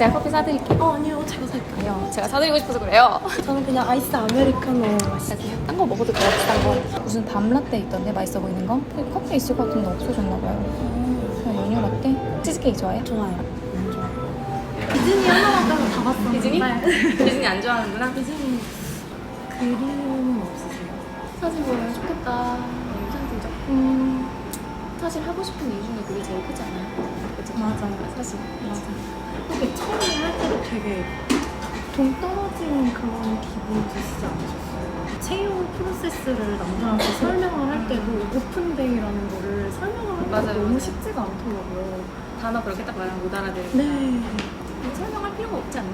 제가 커피 사드릴게요. 아니요, 제가 살게요. 아니요, 제가 사드리고 싶어서 그래요. 저는 그냥 아이스 아메리카노 마실게요. 딴 거 먹어도 돼요, 비싼 거. 무슨 밤라떼 있던데, 맛있어 보이는 거? 커피 있을 것 같은데 없어졌나봐요. 그냥 연유 라떼? 치즈케이크 좋아해요? 좋아요. 디즈니 하나만 따로 다 봤었는데. 디즈니? 디즈니 안 좋아하는구나? 디즈니 그림은 없으세요? 사실 보면 좋겠다. 괜찮죠? 사실 하고 싶은 이유 중에 그게 제일 크지 않아요? 그치? 맞아요. 사실. 맞아요. 근데 처음에 할 때도 되게 동 떨어지는 그런 기분 드시지 않으셨어요? 채용 프로세스를 남들한테 설명을 할 때도 오픈데이라는 거를 설명을 하기가 맞아요, 너무 맞아요. 쉽지가 않더라고요. 단어 그렇게 딱 말하면 못 알아들으니까. 네. 설명할 필요가 없지 않나?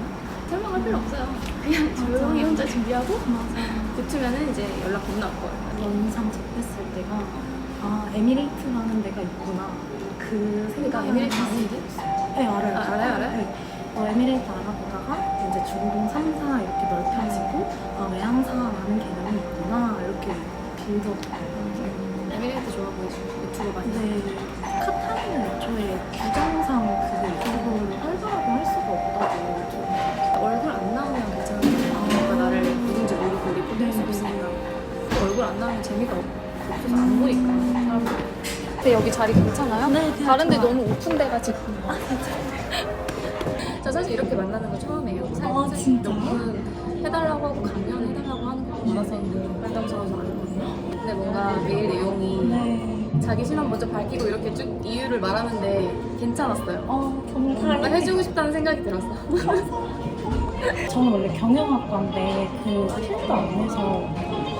설명할 필요 없어요. 그냥 조용히 혼자 준비하고 맞아요. 붙으면은 이제 연락 겁나 올 거예요. 영상 접했을 때가 아 에미레이트라는 데가 있구나 그 그러니까 생각을 에미레이트 많이 아닌데? 했어요. 네 알아요. 알아요? 네. 에미레이트 알아보다가 이제 중동 3사 이렇게 넓혀지고 외항사라는 개념이 있구나 이렇게 빌드업. 에미레이트 좋아 보이죠? 유튜브 많이. 근데 카타르는 애초에 규정상 그거를 활발하고 할 수가 없다고 좀. 얼굴 안 나오면 괜찮은데 누가 나를 누군지 모르고 리포트 할수 없으니까 얼굴 안 나오면 재미가 없어서 안 보니까 사람들이. 근데 여기 자리 괜찮아요? 네, 그냥 다른 데 좋아요. 너무 오픈돼가지고. 저 사실 이렇게 만나는 거 처음이에요. 아, 진짜요? 몇분 해달라고 하고 가면 해달라고 하는 거 받았었는데 부담스러워서 안 했거든요. 근데 뭔가 메일 내용이 네. 자기 신원 먼저 밝히고 이렇게 쭉 이유를 말하는데 괜찮았어요. 정말 뭔가 해주고 싶다는 생각이 들었어. 저는 원래 경영학과인데 그 필드 안에서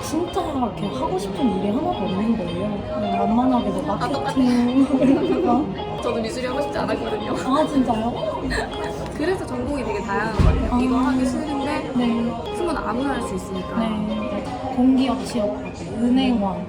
진짜 이렇게 하고 싶은 일이 하나도 없는 거예요. 그냥 만만하게도 마케팅 이런 거. 저도 미술이 하고 싶지 않았거든요. 아 진짜요? 그래서 전공이 되게 다양한 것 같아요. 이거 하기 싫은데 네. 승은 아무나 할 수 있으니까. 네. 공기업 취업하고 은행원,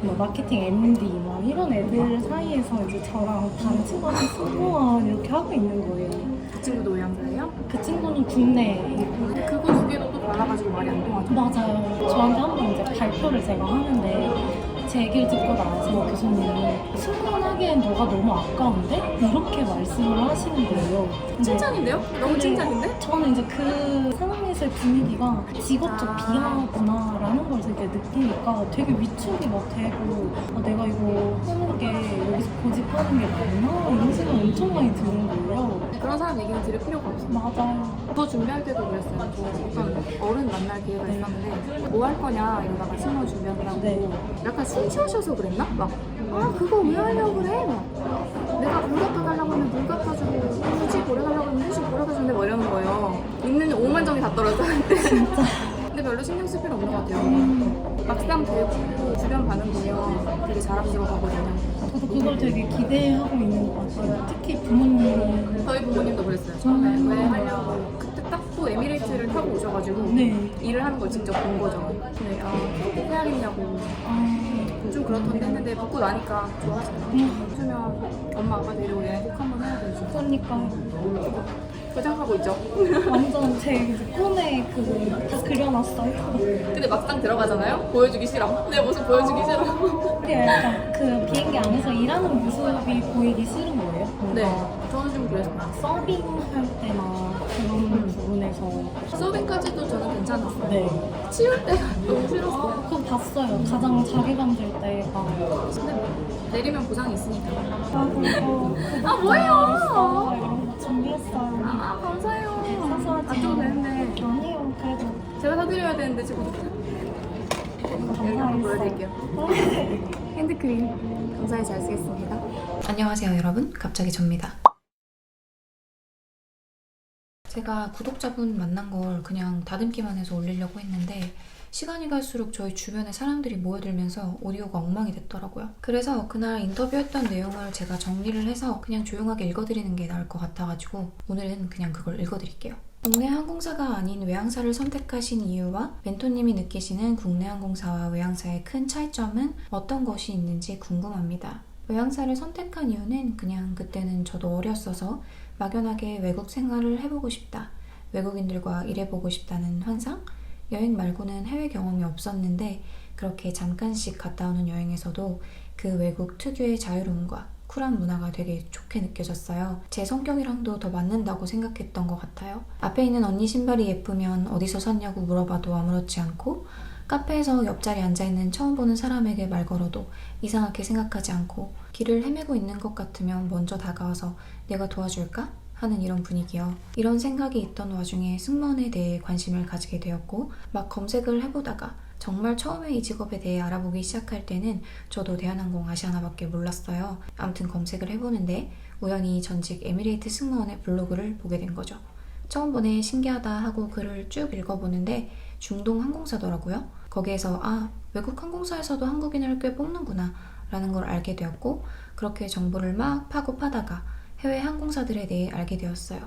뭐 마케팅 MD 막 이런 애들 사이에서 이제 저랑 다른 친구한테 소모한 이렇게 하고 있는 거예요. 그 친구도 외향사예요? 그 친구는 국내에 근데 그거 두 개도 또 달라가지고 말이 안 통하죠. 맞아요. 저한테 한 번 이제 발표를 제가 하는데 제 얘기를 듣고 나서 교수님이 승무원하기엔 너가 너무 아까운데? 이렇게 말씀을 하시는 거예요. 근데 칭찬인데요? 너무 근데 칭찬인데? 저는 이제 그 상황에서의 분위기가 직업적 비하구나라는 걸 되게 느끼니까 되게 위축이 막 되고 내가 이거 하는 게 여기서 고집하는 게 맞나? 이런 생각이 엄청 많이 드는 거예요. 그런 사람 얘기는 들을 필요가 없어요. 맞아요. 저 준비할 때도 그랬어요. 저 어떤 어른 만날 기회가 네. 있었는데 뭐 할 거냐 이러다가 신호 준비한다고 네. 약간 숨 쉬어셔서 그랬나? 막 그거 왜 하려고 그래? 막 내가 물 갖다 달라고 하면 물 갖다 주고 휴지 보러 달라고 하면 휴지 보러 다 주는데 뭐 이러는 거예요. 읽는 5만 점이 다 떨어졌는데 진짜. 근데 별로 신경 쓸 필요 없는 것 같아요. 막상 되고 주변 반응 보면 되게 자랑스러워 하거든요. 저도 그걸 되게 기대하고 있는 것 같아요. 특히 부모님. 저희 부모님도 그랬어요. 처음에 왜 하려고 그때 딱 또 에미레이트를 타고 오셔가지고 네. 일을 하는 걸 직접 본 거죠. 근데 꼭 해야겠냐고 좀 그렇던데 했는데 붙고 나니까 좋아하시더라고요. 요즘엔 엄마 아빠 데리고 여행 꼭 한번 해야 되죠. 그러니까 포장하고 있죠. 완전 제 이제 꿈에 다 그려놨어요. 근데 막상 들어가잖아요. 보여주기 싫어. 내 모습 보여주기 싫어. 근데 약간 그 비행기 안에서 일하는 모습이 보이기 싫은 거예요. 뭔가 네, 저는 좀 그랬어요. 서빙할 때나 그런 부분에서 서빙까지도 저는 괜찮았어요. 네. 치울 때가 너무 싫었어요. 그거 봤어요. 가장 자괴감 들 때가. 근데 뭐 내리면 보상이 있으니까. 그거 뭐예요? 이런 거 준비했어요. 감사해요. 사소하지. 좀 됐네. 아니에요. 그래도 제가 사드려야 되는데 지금 여기 한번 보여드릴게요. 핸드크림 감사히 잘 쓰겠습니다. 안녕하세요 여러분, 갑자기 접니다. 제가 구독자분 만난 걸 그냥 다듬기만 해서 올리려고 했는데 시간이 갈수록 저희 주변에 사람들이 모여들면서 오디오가 엉망이 됐더라고요. 그래서 그날 인터뷰했던 내용을 제가 정리를 해서 그냥 조용하게 읽어드리는 게 나을 것 같아가지고 오늘은 그냥 그걸 읽어드릴게요. 국내 항공사가 아닌 외항사를 선택하신 이유와 멘토님이 느끼시는 국내 항공사와 외항사의 큰 차이점은 어떤 것이 있는지 궁금합니다. 외항사를 선택한 이유는 그냥 그때는 저도 어렸어서 막연하게 외국 생활을 해보고 싶다, 외국인들과 일해보고 싶다는 환상? 여행 말고는 해외 경험이 없었는데 그렇게 잠깐씩 갔다 오는 여행에서도 그 외국 특유의 자유로움과 쿨한 문화가 되게 좋게 느껴졌어요. 제 성격이랑도 더 맞는다고 생각했던 것 같아요. 앞에 있는 언니 신발이 예쁘면 어디서 샀냐고 물어봐도 아무렇지 않고, 카페에서 옆자리에 앉아있는 처음 보는 사람에게 말 걸어도 이상하게 생각하지 않고, 길을 헤매고 있는 것 같으면 먼저 다가와서 내가 도와줄까? 하는 이런 분위기요. 이런 생각이 있던 와중에 승무원에 대해 관심을 가지게 되었고, 막 검색을 해보다가 정말 처음에 이 직업에 대해 알아보기 시작할 때는 저도 대한항공 아시아나밖에 몰랐어요. 아무튼 검색을 해보는데 우연히 전직 에미레이트 승무원의 블로그를 보게 된 거죠. 처음 보네 신기하다 하고 글을 쭉 읽어보는데 중동 항공사더라고요. 거기에서 외국 항공사에서도 한국인을 꽤 뽑는구나 라는 걸 알게 되었고, 그렇게 정보를 막 파고 파다가 해외 항공사들에 대해 알게 되었어요.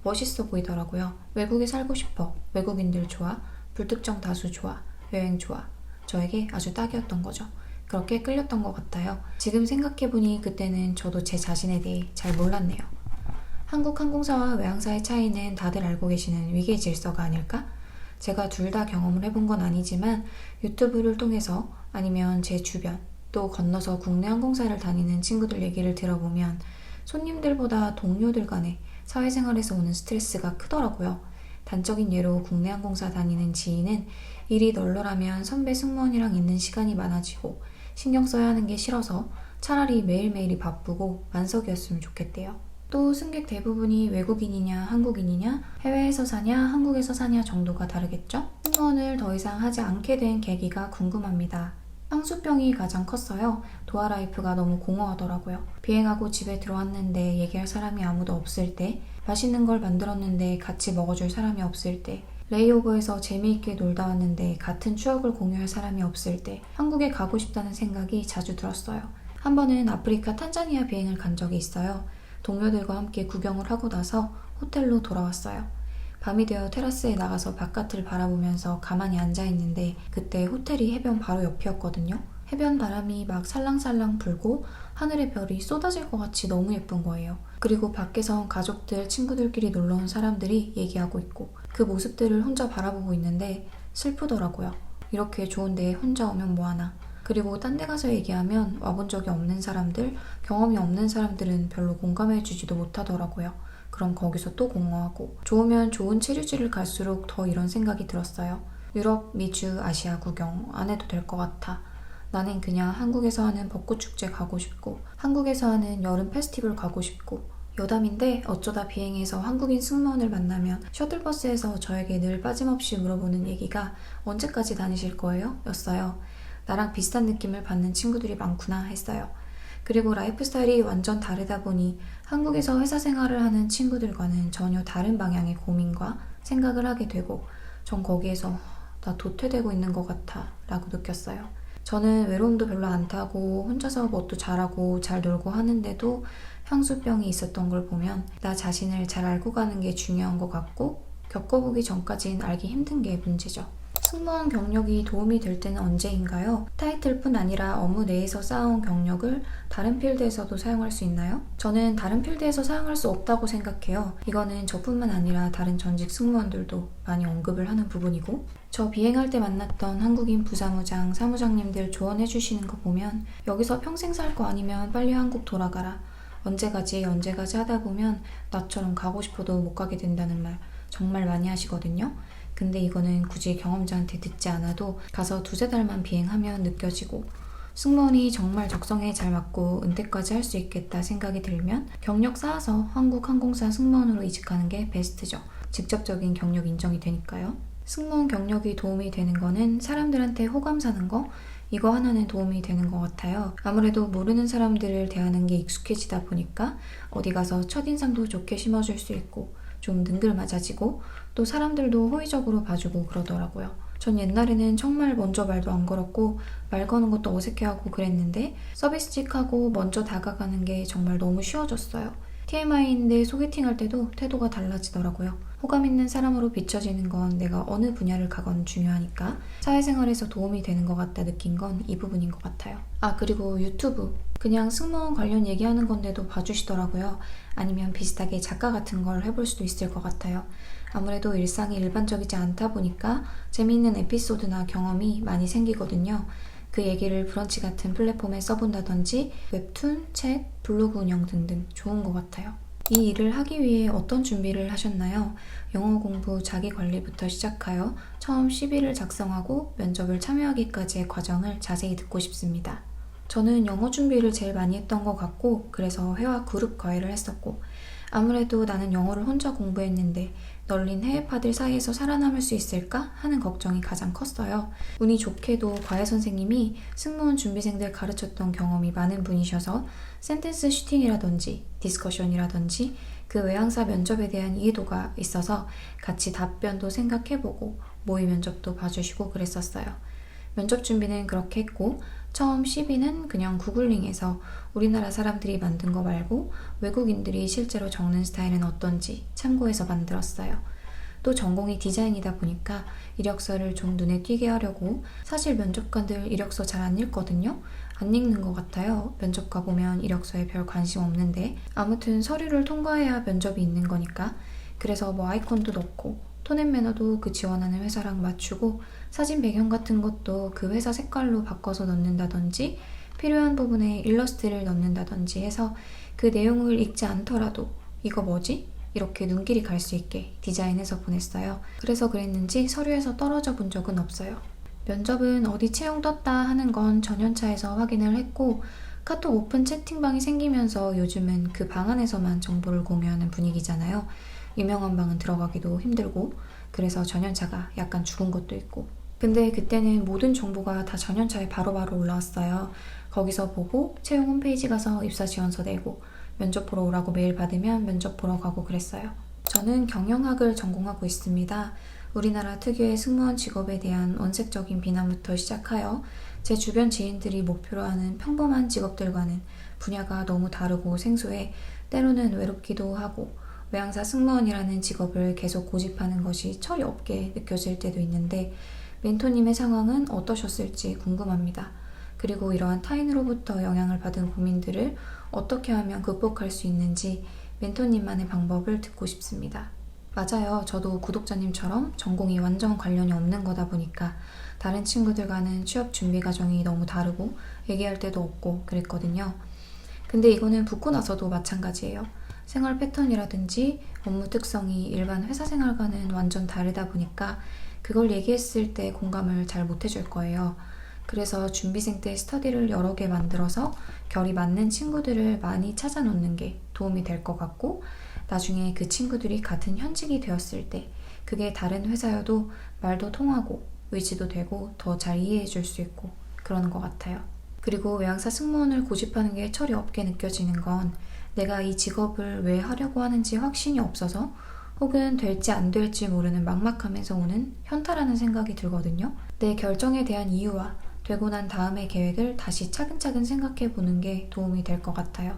멋있어 보이더라고요. 외국에 살고 싶어, 외국인들 좋아, 불특정 다수 좋아, 여행 좋아. 저에게 아주 딱이었던 거죠. 그렇게 끌렸던 것 같아요. 지금 생각해보니 그때는 저도 제 자신에 대해 잘 몰랐네요. 한국 항공사와 외항사의 차이는 다들 알고 계시는 위계 질서가 아닐까? 제가 둘 다 경험을 해본 건 아니지만 유튜브를 통해서 아니면 제 주변 또 건너서 국내 항공사를 다니는 친구들 얘기를 들어보면 손님들보다 동료들 간에 사회생활에서 오는 스트레스가 크더라고요. 단적인 예로 국내 항공사 다니는 지인은 일이 널널하면 선배 승무원이랑 있는 시간이 많아지고 신경 써야 하는 게 싫어서 차라리 매일매일이 바쁘고 만석이었으면 좋겠대요. 또 승객 대부분이 외국인이냐 한국인이냐, 해외에서 사냐 한국에서 사냐 정도가 다르겠죠? 승무원을 더 이상 하지 않게 된 계기가 궁금합니다. 향수병이 가장 컸어요. 도어라이프가 너무 공허하더라고요. 비행하고 집에 들어왔는데 얘기할 사람이 아무도 없을 때, 맛있는 걸 만들었는데 같이 먹어줄 사람이 없을 때, 레이오버에서 재미있게 놀다 왔는데 같은 추억을 공유할 사람이 없을 때 한국에 가고 싶다는 생각이 자주 들었어요. 한 번은 아프리카 탄자니아 비행을 간 적이 있어요. 동료들과 함께 구경을 하고 나서 호텔로 돌아왔어요. 밤이 되어 테라스에 나가서 바깥을 바라보면서 가만히 앉아있는데 그때 호텔이 해변 바로 옆이었거든요. 해변 바람이 막 살랑살랑 불고 하늘의 별이 쏟아질 것 같이 너무 예쁜 거예요. 그리고 밖에선 가족들, 친구들끼리 놀러온 사람들이 얘기하고 있고 그 모습들을 혼자 바라보고 있는데 슬프더라고요. 이렇게 좋은 데에 혼자 오면 뭐하나. 그리고 딴 데 가서 얘기하면 와본 적이 없는 사람들, 경험이 없는 사람들은 별로 공감해주지도 못하더라고요. 그럼 거기서 또 공허하고, 좋으면 좋은 체류지를 갈수록 더 이런 생각이 들었어요. 유럽, 미주, 아시아 구경 안 해도 될 것 같아. 나는 그냥 한국에서 하는 벚꽃축제 가고 싶고 한국에서 하는 여름 페스티벌 가고 싶고. 여담인데 어쩌다 비행해서 한국인 승무원을 만나면 셔틀버스에서 저에게 늘 빠짐없이 물어보는 얘기가 언제까지 다니실 거예요? 였어요. 나랑 비슷한 느낌을 받는 친구들이 많구나 했어요. 그리고 라이프 스타일이 완전 다르다 보니 한국에서 회사 생활을 하는 친구들과는 전혀 다른 방향의 고민과 생각을 하게 되고, 전 거기에서 나 도태되고 있는 것 같아 라고 느꼈어요. 저는 외로움도 별로 안 타고 혼자서 뭣도 잘하고 잘 놀고 하는데도 향수병이 있었던 걸 보면 나 자신을 잘 알고 가는 게 중요한 것 같고, 겪어보기 전까진 알기 힘든 게 문제죠. 승무원 경력이 도움이 될 때는 언제인가요? 타이틀뿐 아니라 업무 내에서 쌓아온 경력을 다른 필드에서도 사용할 수 있나요? 저는 다른 필드에서 사용할 수 없다고 생각해요. 이거는 저뿐만 아니라 다른 전직 승무원들도 많이 언급을 하는 부분이고, 저 비행할 때 만났던 한국인 부사무장, 사무장님들 조언해주시는 거 보면 여기서 평생 살 거 아니면 빨리 한국 돌아가라. 언제 가지 하다 보면 나처럼 가고 싶어도 못 가게 된다는 말 정말 많이 하시거든요. 근데 이거는 굳이 경험자한테 듣지 않아도 가서 2-3달만 비행하면 느껴지고, 승무원이 정말 적성에 잘 맞고 은퇴까지 할 수 있겠다 생각이 들면 경력 쌓아서 한국 항공사 승무원으로 이직하는 게 베스트죠. 직접적인 경력 인정이 되니까요. 승무원 경력이 도움이 되는 거는 사람들한테 호감 사는 거, 이거 하나는 도움이 되는 것 같아요. 아무래도 모르는 사람들을 대하는 게 익숙해지다 보니까 어디 가서 첫인상도 좋게 심어줄 수 있고 좀 능글맞아지고 또 사람들도 호의적으로 봐주고 그러더라고요. 전 옛날에는 정말 먼저 말도 안 걸었고 말 거는 것도 어색해하고 그랬는데 서비스직하고 먼저 다가가는 게 정말 너무 쉬워졌어요. TMI인데 소개팅할 때도 태도가 달라지더라고요. 호감 있는 사람으로 비춰지는 건 내가 어느 분야를 가건 중요하니까 사회생활에서 도움이 되는 것 같다 느낀 건 이 부분인 것 같아요. 그리고 유튜브. 그냥 승무원 관련 얘기하는 건데도 봐주시더라고요. 아니면 비슷하게 작가 같은 걸 해볼 수도 있을 것 같아요. 아무래도 일상이 일반적이지 않다 보니까 재미있는 에피소드나 경험이 많이 생기거든요. 그 얘기를 브런치 같은 플랫폼에 써본다든지 웹툰, 책, 블로그 운영 등등 좋은 것 같아요. 이 일을 하기 위해 어떤 준비를 하셨나요? 영어 공부, 자기 관리부터 시작하여 처음 CV를 작성하고 면접을 참여하기까지의 과정을 자세히 듣고 싶습니다. 저는 영어 준비를 제일 많이 했던 것 같고 그래서 회화 그룹 과외를 했었고 아무래도 나는 영어를 혼자 공부했는데 널린 해외파들 사이에서 살아남을 수 있을까 하는 걱정이 가장 컸어요. 운이 좋게도 과외 선생님이 승무원 준비생들 가르쳤던 경험이 많은 분이셔서 센텐스 슈팅이라든지 디스커션이라든지 그 외항사 면접에 대한 이해도가 있어서 같이 답변도 생각해보고 모의 면접도 봐주시고 그랬었어요. 면접 준비는 그렇게 했고 처음 CV는 그냥 구글링해서 우리나라 사람들이 만든 거 말고 외국인들이 실제로 적는 스타일은 어떤지 참고해서 만들었어요. 또 전공이 디자인이다 보니까 이력서를 좀 눈에 띄게 하려고 사실 면접관들 이력서 잘 안 읽거든요. 안 읽는 것 같아요. 면접가 보면 이력서에 별 관심 없는데 아무튼 서류를 통과해야 면접이 있는 거니까 그래서 뭐 아이콘도 넣고 톤 앤 매너도 그 지원하는 회사랑 맞추고 사진 배경 같은 것도 그 회사 색깔로 바꿔서 넣는다든지 필요한 부분에 일러스트를 넣는다든지 해서 그 내용을 읽지 않더라도 이거 뭐지? 이렇게 눈길이 갈 수 있게 디자인해서 보냈어요. 그래서 그랬는지 서류에서 떨어져 본 적은 없어요. 면접은 어디 채용 떴다 하는 건 전연차에서 확인을 했고 카톡 오픈 채팅방이 생기면서 요즘은 그 방 안에서만 정보를 공유하는 분위기잖아요. 유명한 방은 들어가기도 힘들고 그래서 전연차가 약간 죽은 것도 있고 근데 그때는 모든 정보가 다 전연차에 바로바로 올라왔어요. 거기서 보고 채용 홈페이지 가서 입사 지원서 내고 면접 보러 오라고 메일 받으면 면접 보러 가고 그랬어요. 저는 경영학을 전공하고 있습니다. 우리나라 특유의 승무원 직업에 대한 원색적인 비난부터 시작하여 제 주변 지인들이 목표로 하는 평범한 직업들과는 분야가 너무 다르고 생소해 때로는 외롭기도 하고 외항사 승무원이라는 직업을 계속 고집하는 것이 철이 없게 느껴질 때도 있는데 멘토님의 상황은 어떠셨을지 궁금합니다. 그리고 이러한 타인으로부터 영향을 받은 고민들을 어떻게 하면 극복할 수 있는지 멘토님만의 방법을 듣고 싶습니다. 맞아요. 저도 구독자님처럼 전공이 완전 관련이 없는 거다 보니까 다른 친구들과는 취업 준비 과정이 너무 다르고 얘기할 데도 없고 그랬거든요. 근데 이거는 붙고 나서도 마찬가지예요. 생활 패턴이라든지 업무 특성이 일반 회사 생활과는 완전 다르다 보니까 그걸 얘기했을 때 공감을 잘 못 해줄 거예요. 그래서 준비생 때 스터디를 여러 개 만들어서 결이 맞는 친구들을 많이 찾아놓는 게 도움이 될 것 같고 나중에 그 친구들이 같은 현직이 되었을 때 그게 다른 회사여도 말도 통하고 의지도 되고 더 잘 이해해 줄 수 있고 그러는 것 같아요. 그리고 외항사 승무원을 고집하는 게 철이 없게 느껴지는 건 내가 이 직업을 왜 하려고 하는지 확신이 없어서 혹은 될지 안 될지 모르는 막막함에서 오는 현타라는 생각이 들거든요. 내 결정에 대한 이유와 되고 난 다음의 계획을 다시 차근차근 생각해 보는 게 도움이 될 것 같아요.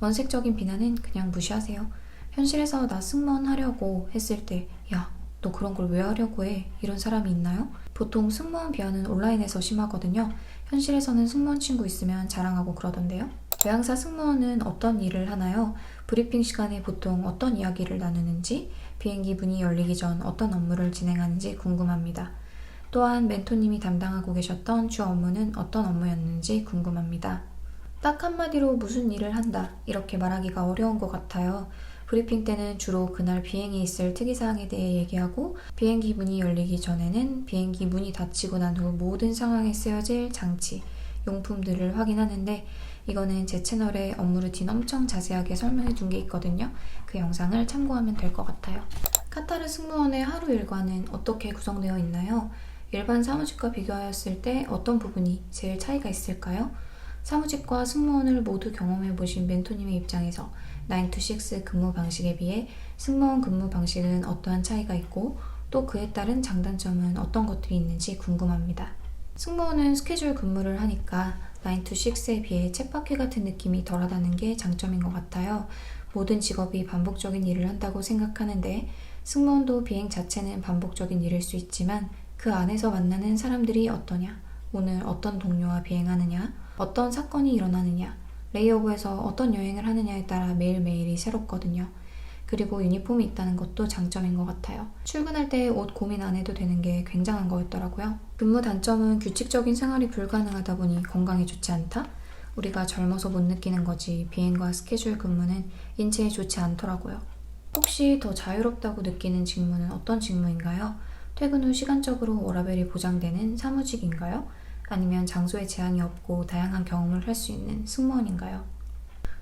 원색적인 비난은 그냥 무시하세요. 현실에서 나 승무원 하려고 했을 때 야, 너 그런 걸 왜 하려고 해? 이런 사람이 있나요? 보통 승무원 비하는 온라인에서 심하거든요. 현실에서는 승무원 친구 있으면 자랑하고 그러던데요. 외항사 승무원은 어떤 일을 하나요? 브리핑 시간에 보통 어떤 이야기를 나누는지, 비행기 문이 열리기 전 어떤 업무를 진행하는지 궁금합니다. 또한 멘토님이 담당하고 계셨던 주 업무는 어떤 업무였는지 궁금합니다. 딱 한마디로 무슨 일을 한다 이렇게 말하기가 어려운 것 같아요. 브리핑 때는 주로 그날 비행이 있을 특이사항에 대해 얘기하고 비행기 문이 열리기 전에는 비행기 문이 닫히고 난 후 모든 상황에 쓰여질 장치, 용품들을 확인하는데 이거는 제 채널에 업무 루틴 엄청 자세하게 설명해 둔 게 있거든요. 그 영상을 참고하면 될 것 같아요. 카타르 승무원의 하루 일과는 어떻게 구성되어 있나요? 일반 사무직과 비교하였을 때 어떤 부분이 제일 차이가 있을까요? 사무직과 승무원을 모두 경험해 보신 멘토님의 입장에서 9to6 근무 방식에 비해 승무원 근무 방식은 어떠한 차이가 있고 또 그에 따른 장단점은 어떤 것들이 있는지 궁금합니다. 승무원은 스케줄 근무를 하니까 9to6에 비해 쳇바퀴 같은 느낌이 덜하다는 게 장점인 것 같아요. 모든 직업이 반복적인 일을 한다고 생각하는데 승무원도 비행 자체는 반복적인 일일 수 있지만 그 안에서 만나는 사람들이 어떠냐, 오늘 어떤 동료와 비행하느냐, 어떤 사건이 일어나느냐, 레이오버에서 어떤 여행을 하느냐에 따라 매일매일이 새롭거든요. 그리고 유니폼이 있다는 것도 장점인 것 같아요. 출근할 때 옷 고민 안 해도 되는 게 굉장한 거였더라고요. 근무 단점은 규칙적인 생활이 불가능하다 보니 건강에 좋지 않다? 우리가 젊어서 못 느끼는 거지 비행과 스케줄 근무는 인체에 좋지 않더라고요. 혹시 더 자유롭다고 느끼는 직무는 어떤 직무인가요? 퇴근 후 시간적으로 워라밸이 보장되는 사무직인가요? 아니면 장소에 제한이 없고 다양한 경험을 할 수 있는 승무원인가요?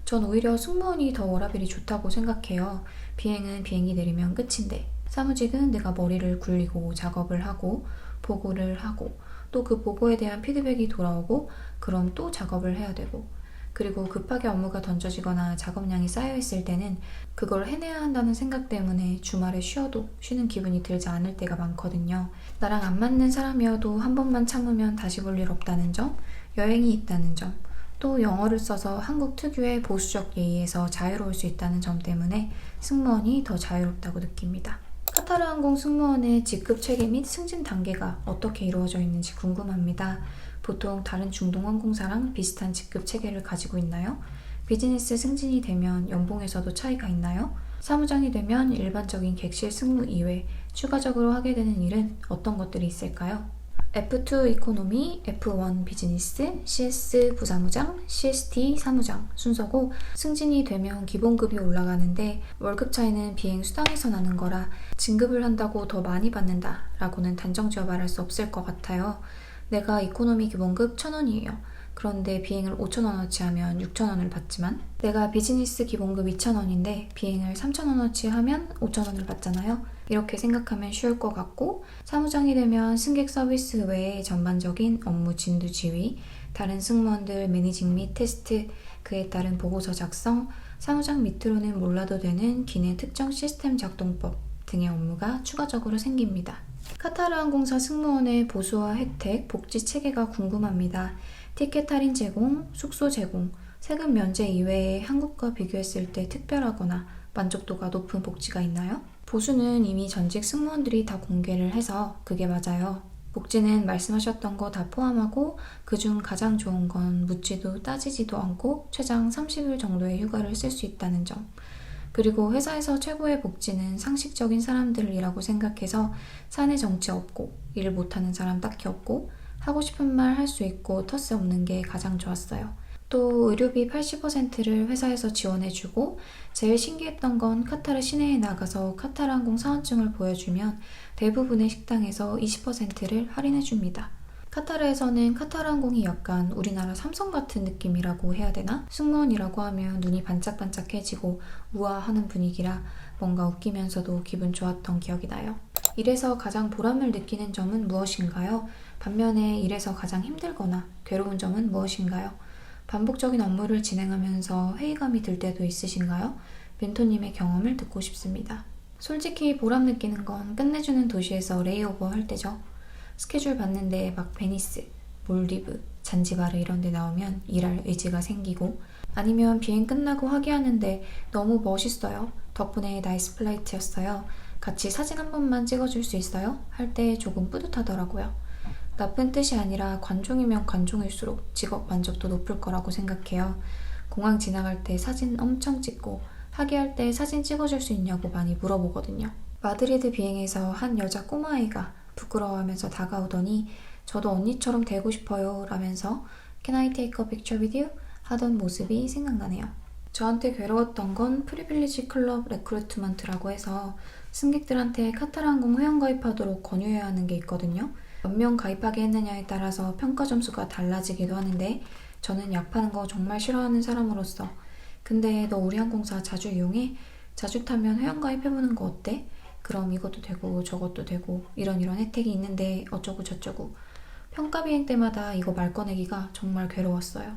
전 오히려 승무원이 더 워라밸이 좋다고 생각해요. 비행은 비행기 내리면 끝인데 사무직은 내가 머리를 굴리고 작업을 하고 보고를 하고 또 그 보고에 대한 피드백이 돌아오고 그럼 또 작업을 해야 되고 그리고 급하게 업무가 던져지거나 작업량이 쌓여있을 때는 그걸 해내야 한다는 생각 때문에 주말에 쉬어도 쉬는 기분이 들지 않을 때가 많거든요. 나랑 안 맞는 사람이어도 한 번만 참으면 다시 볼 일 없다는 점, 여행이 있다는 점, 또 영어를 써서 한국 특유의 보수적 예의에서 자유로울 수 있다는 점 때문에 승무원이 더 자유롭다고 느낍니다. 카타르 항공 승무원의 직급 체계 및 승진 단계가 어떻게 이루어져 있는지 궁금합니다. 보통 다른 중동 항공사랑 비슷한 직급 체계를 가지고 있나요? 비즈니스 승진이 되면 연봉에서도 차이가 있나요? 사무장이 되면 일반적인 객실 승무 이외 추가적으로 하게 되는 일은 어떤 것들이 있을까요? F2 이코노미, F1 비즈니스, CS 부사무장, CST 사무장 순서고 승진이 되면 기본급이 올라가는데 월급 차이는 비행 수당에서 나는 거라 진급을 한다고 더 많이 받는다 라고는 단정지어 말할 수 없을 것 같아요. 내가 이코노미 기본급 1,000원이에요. 그런데 비행을 5,000원어치 하면 6,000원을 받지만 내가 비즈니스 기본급 2,000원인데 비행을 3,000원어치 하면 5,000원을 받잖아요. 이렇게 생각하면 쉬울 것 같고 사무장이 되면 승객 서비스 외에 전반적인 업무 진두 지휘, 다른 승무원들 매니징 및 테스트, 그에 따른 보고서 작성, 사무장 밑으로는 몰라도 되는 기내 특정 시스템 작동법 등의 업무가 추가적으로 생깁니다. 카타르 항공사 승무원의 보수와 혜택, 복지 체계가 궁금합니다. 티켓 할인 제공, 숙소 제공, 세금 면제 이외에 한국과 비교했을 때 특별하거나 만족도가 높은 복지가 있나요? 보수는 이미 전직 승무원들이 다 공개를 해서 그게 맞아요. 복지는 말씀하셨던 거 다 포함하고 그중 가장 좋은 건 묻지도 따지지도 않고 최장 30일 정도의 휴가를 쓸 수 있다는 점. 그리고 회사에서 최고의 복지는 상식적인 사람들이라고 생각해서 사내 정치 없고 일 못하는 사람 딱히 없고 하고 싶은 말 할 수 있고 텃세 없는 게 가장 좋았어요. 또 의료비 80%를 회사에서 지원해주고 제일 신기했던 건 카타르 시내에 나가서 카타르 항공 사원증을 보여주면 대부분의 식당에서 20%를 할인해줍니다. 카타르에서는 카타르 항공이 약간 우리나라 삼성 같은 느낌이라고 해야 되나? 승무원이라고 하면 눈이 반짝반짝해지고 우아하는 분위기라 뭔가 웃기면서도 기분 좋았던 기억이 나요. 일에서 가장 보람을 느끼는 점은 무엇인가요? 반면에 일에서 가장 힘들거나 괴로운 점은 무엇인가요? 반복적인 업무를 진행하면서 회의감이 들 때도 있으신가요? 멘토님의 경험을 듣고 싶습니다. 솔직히 보람 느끼는 건 끝내주는 도시에서 레이오버 할 때죠. 스케줄 봤는데 막 베니스, 몰디브, 잔지바르 이런 데 나오면 일할 의지가 생기고 아니면 비행 끝나고 하기하는데 너무 멋있어요. 덕분에 나이스 플라이트였어요. 같이 사진 한 번만 찍어줄 수 있어요? 할 때 조금 뿌듯하더라고요. 나쁜 뜻이 아니라 관종이면 관종일수록 직업 만족도 높을 거라고 생각해요. 공항 지나갈 때 사진 엄청 찍고 하기할 때 사진 찍어줄 수 있냐고 많이 물어보거든요. 마드리드 비행에서 한 여자 꼬마아이가 부끄러워하면서 다가오더니 저도 언니처럼 되고 싶어요 라면서 Can I take a picture with you? 하던 모습이 생각나네요. 저한테 괴로웠던 건 프리빌리지 클럽 레크루트먼트라고 해서 승객들한테 카타르 항공 회원가입하도록 권유해야 하는 게 있거든요. 몇 명 가입하게 했느냐에 따라서 평가 점수가 달라지기도 하는데 저는 약 파는 거 정말 싫어하는 사람으로서 근데 너 우리 항공사 자주 이용해? 자주 타면 회원가입해보는 거 어때? 그럼 이것도 되고 저것도 되고 이런 혜택이 있는데 어쩌고 저쩌고 평가 비행 때마다 이거 말 꺼내기가 정말 괴로웠어요.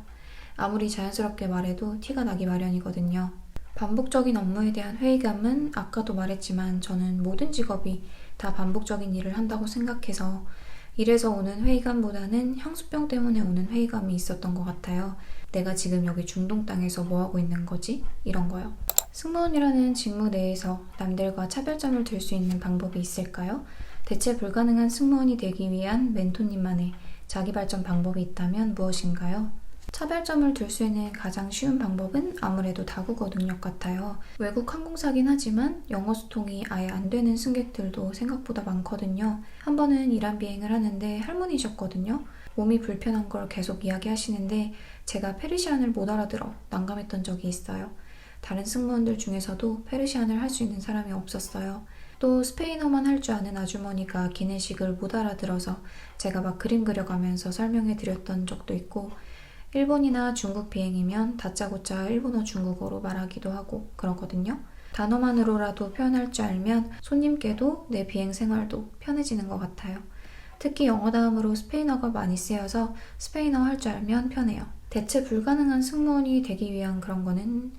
아무리 자연스럽게 말해도 티가 나기 마련이거든요. 반복적인 업무에 대한 회의감은 아까도 말했지만 저는 모든 직업이 다 반복적인 일을 한다고 생각해서 일에서 오는 회의감보다는 향수병 때문에 오는 회의감이 있었던 것 같아요. 내가 지금 여기 중동 땅에서 뭐하고 있는 거지? 이런 거요. 승무원이라는 직무 내에서 남들과 차별점을 둘 수 있는 방법이 있을까요? 대체 불가능한 승무원이 되기 위한 멘토님만의 자기 발전 방법이 있다면 무엇인가요? 차별점을 둘 수 있는 가장 쉬운 방법은 아무래도 다국어 능력 같아요. 외국 항공사긴 하지만 영어 소통이 아예 안 되는 승객들도 생각보다 많거든요. 한 번은 이란 비행을 하는데 할머니셨거든요. 몸이 불편한 걸 계속 이야기하시는데 제가 페르시안을 못 알아들어 난감했던 적이 있어요. 다른 승무원들 중에서도 페르시안을 할 수 있는 사람이 없었어요. 또 스페인어만 할 줄 아는 아주머니가 기내식을 못 알아들어서 제가 막 그림 그려가면서 설명해 드렸던 적도 있고, 일본이나 중국 비행이면 다짜고짜 일본어 중국어로 말하기도 하고 그러거든요. 단어만으로라도 표현할 줄 알면 손님께도 내 비행 생활도 편해지는 것 같아요. 특히 영어 다음으로 스페인어가 많이 쓰여서 스페인어 할 줄 알면 편해요. 대체 불가능한 승무원이 되기 위한 그런 거는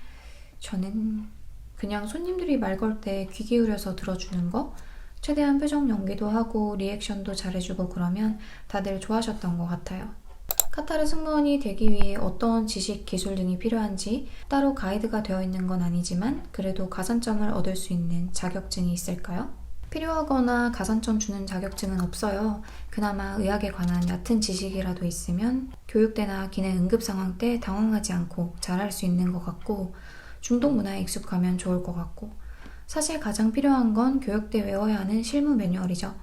저는 그냥 손님들이 말 걸 때 귀 기울여서 들어주는 거? 최대한 표정 연기도 하고 리액션도 잘해주고 그러면 다들 좋아하셨던 것 같아요. 카타르 승무원이 되기 위해 어떤 지식, 기술 등이 필요한지 따로 가이드가 되어 있는 건 아니지만 그래도 가산점을 얻을 수 있는 자격증이 있을까요? 필요하거나 가산점 주는 자격증은 없어요. 그나마 의학에 관한 얕은 지식이라도 있으면 교육대나 기내 응급 상황 때 당황하지 않고 잘할 수 있는 것 같고, 중동 문화에 익숙하면 좋을 것 같고, 사실 가장 필요한 건 교육 때 외워야 하는 실무 매뉴얼이죠.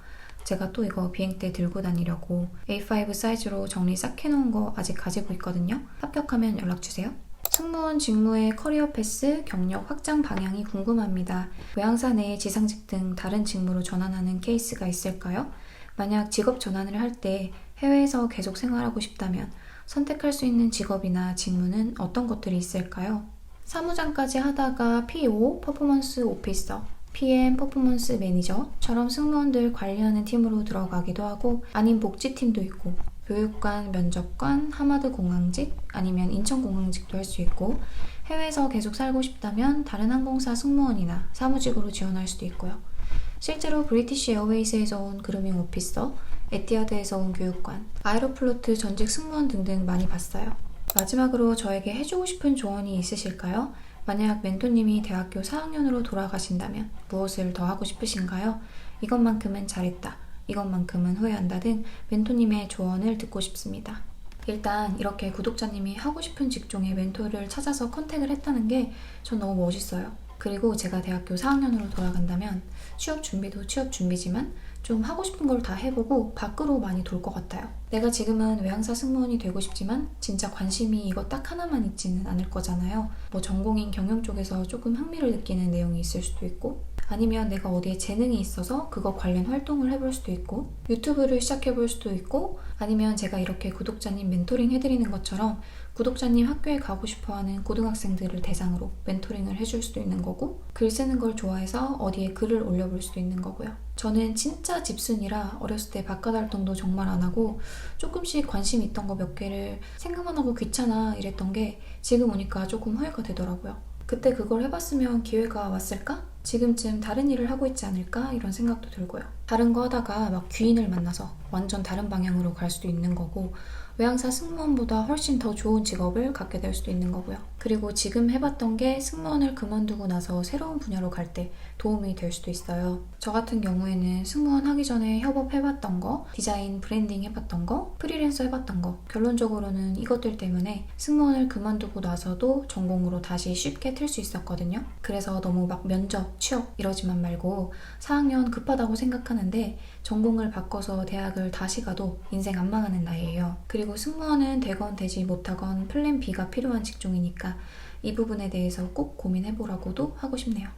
제가 또 이거 비행 때 들고 다니려고 A5 사이즈로 정리 싹 해놓은 거 아직 가지고 있거든요. 합격하면 연락주세요. 승무원 직무의 커리어 패스, 경력 확장 방향이 궁금합니다. 외항사 내 지상직 등 다른 직무로 전환하는 케이스가 있을까요? 만약 직업 전환을 할 때 해외에서 계속 생활하고 싶다면 선택할 수 있는 직업이나 직무는 어떤 것들이 있을까요? 사무장까지 하다가 PO, 퍼포먼스 오피서, PM, 퍼포먼스 매니저처럼 승무원들 관리하는 팀으로 들어가기도 하고, 아닌 복지팀도 있고, 교육관, 면접관, 하마드 공항직, 아니면 인천공항직도 할 수 있고, 해외에서 계속 살고 싶다면 다른 항공사 승무원이나 사무직으로 지원할 수도 있고요. 실제로 브리티시 에어웨이즈에서 온 그루밍 오피서, 에티하드에서 온 교육관, 아에로플로트 전직 승무원 등등 많이 봤어요. 마지막으로 저에게 해주고 싶은 조언이 있으실까요? 만약 멘토님이 대학교 4학년으로 돌아가신다면 무엇을 더 하고 싶으신가요? 이것만큼은 잘했다, 이것만큼은 후회한다 등 멘토님의 조언을 듣고 싶습니다. 일단 이렇게 구독자님이 하고 싶은 직종의 멘토를 찾아서 컨택을 했다는 게 전 너무 멋있어요. 그리고 제가 대학교 4학년으로 돌아간다면 취업 준비도 취업 준비지만 좀 하고 싶은 걸 다 해보고 밖으로 많이 돌 것 같아요. 내가 지금은 외항사 승무원이 되고 싶지만 진짜 관심이 이거 딱 하나만 있지는 않을 거잖아요. 뭐 전공인 경영 쪽에서 조금 흥미를 느끼는 내용이 있을 수도 있고, 아니면 내가 어디에 재능이 있어서 그거 관련 활동을 해볼 수도 있고, 유튜브를 시작해볼 수도 있고, 아니면 제가 이렇게 구독자님 멘토링 해드리는 것처럼 구독자님 학교에 가고 싶어하는 고등학생들을 대상으로 멘토링을 해줄 수도 있는 거고, 글 쓰는 걸 좋아해서 어디에 글을 올려볼 수도 있는 거고요. 저는 진짜 집순이라 어렸을 때 바깥 활동도 정말 안 하고 조금씩 관심 있던 거 몇 개를 생각만 하고 귀찮아 이랬던 게 지금 오니까 조금 후회가 되더라고요. 그때 그걸 해봤으면 기회가 왔을까? 지금쯤 다른 일을 하고 있지 않을까? 이런 생각도 들고요. 다른 거 하다가 막 귀인을 만나서 완전 다른 방향으로 갈 수도 있는 거고, 외항사 승무원보다 훨씬 더 좋은 직업을 갖게 될 수도 있는 거고요. 그리고 지금 해봤던 게 승무원을 그만두고 나서 새로운 분야로 갈 때 도움이 될 수도 있어요. 저 같은 경우에는 승무원 하기 전에 협업 해봤던 거, 디자인, 브랜딩 해봤던 거, 프리랜서 해봤던 거, 결론적으로는 이것들 때문에 승무원을 그만두고 나서도 전공으로 다시 쉽게 틀 수 있었거든요. 그래서 너무 막 면접, 취업 이러지만 말고 4학년 급하다고 생각하는데 전공을 바꿔서 대학을 다시 가도 인생 안 망하는 나이예요. 그리고 승무원은 되건 되지 못하건 플랜 B가 필요한 직종이니까 이 부분에 대해서 꼭 고민해보라고도 하고 싶네요.